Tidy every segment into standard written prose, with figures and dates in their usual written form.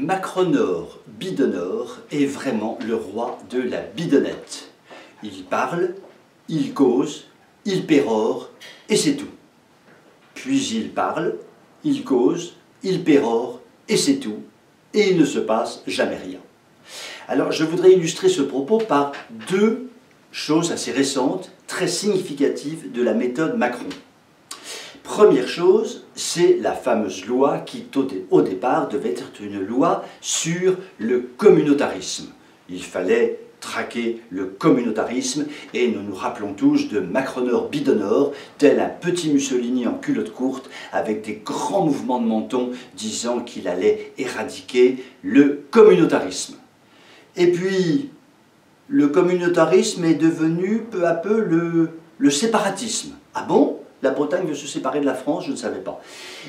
Macronor Bidonor est vraiment le roi de la bidonnette. Il parle, il cause, il pérore, et c'est tout. Puis il parle, il cause, il pérore, et c'est tout. Et il ne se passe jamais rien. Alors je voudrais illustrer ce propos par deux choses assez récentes, très significatives de la méthode Macron. Première chose, c'est la fameuse loi qui, au départ, devait être une loi sur le communautarisme. Il fallait traquer le communautarisme et nous nous rappelons tous de Macronor Bidonor, tel un petit Mussolini en culotte courte avec des grands mouvements de menton disant qu'il allait éradiquer le communautarisme. Et puis, le communautarisme est devenu peu à peu le séparatisme. Ah bon ? La Bretagne veut se séparer de la France, je ne savais pas.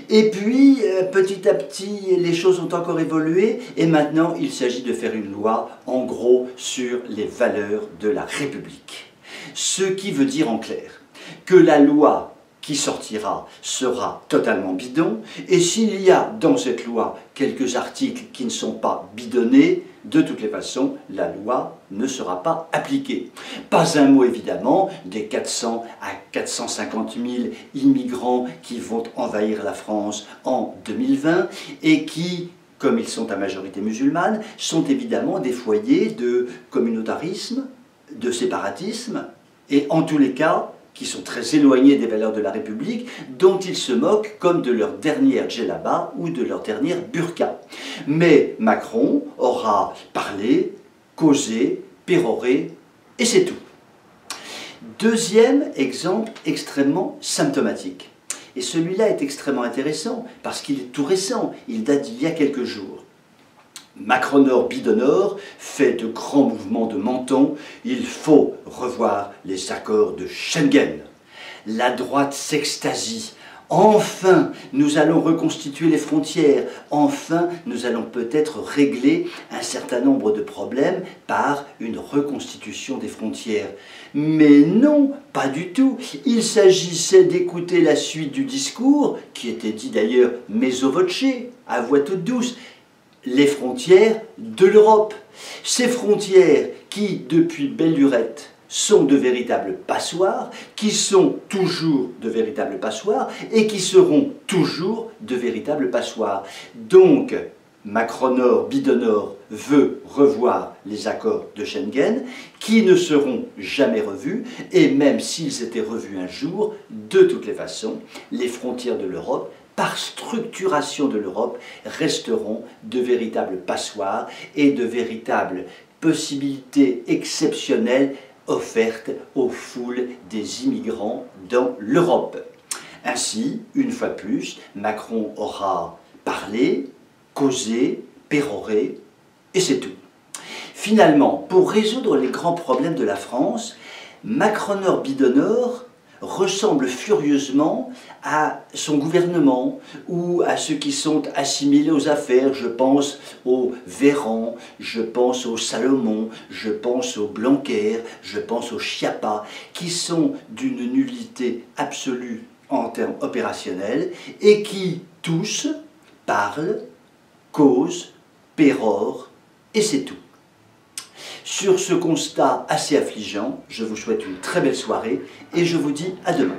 Et puis, petit à petit, les choses ont encore évolué et maintenant, il s'agit de faire une loi, en gros, sur les valeurs de la République. Ce qui veut dire en clair que la loi qui sortira sera totalement bidon et s'il y a dans cette loi quelques articles qui ne sont pas bidonnés, de toutes les façons, la loi ne sera pas appliquée. Pas un mot évidemment des 400 à 450 000 immigrants qui vont envahir la France en 2020 et qui, comme ils sont à majorité musulmane, sont évidemment des foyers de communautarisme, de séparatisme et en tous les cas qui sont très éloignés des valeurs de la République, dont ils se moquent comme de leur dernière djellaba ou de leur dernière burqa. Mais Macron aura parlé, causé, péroré, et c'est tout. Deuxième exemple extrêmement symptomatique. Et celui-là est extrêmement intéressant, parce qu'il est tout récent, il date d'il y a quelques jours. Macronor Bidonor fait de grands mouvements de menton, il faut revoir les accords de Schengen. La droite s'extasie. Enfin, nous allons reconstituer les frontières. Enfin, nous allons peut-être régler un certain nombre de problèmes par une reconstitution des frontières. Mais non, pas du tout. Il s'agissait d'écouter la suite du discours, qui était dit d'ailleurs mezzo voce, à voix toute douce. Les frontières de l'Europe. Ces frontières qui, depuis belle lurette, sont de véritables passoires, qui sont toujours de véritables passoires et qui seront toujours de véritables passoires. Donc, Macronor Bidonor veut revoir les accords de Schengen qui ne seront jamais revus et même s'ils étaient revus un jour, de toutes les façons, les frontières de l'Europe par structuration de l'Europe, resteront de véritables passoires et de véritables possibilités exceptionnelles offertes aux foules des immigrants dans l'Europe. Ainsi, une fois de plus, Macron aura parlé, causé, péroré, et c'est tout. Finalement, pour résoudre les grands problèmes de la France, Macronor Bidonor ressemble furieusement à son gouvernement ou à ceux qui sont assimilés aux affaires. Je pense aux Véran, je pense aux Salomon, je pense aux Blanquer, je pense aux Schiappa, qui sont d'une nullité absolue en termes opérationnels et qui tous parlent, causent, pérorent et c'est tout. Sur ce constat assez affligeant, je vous souhaite une très belle soirée et je vous dis à demain.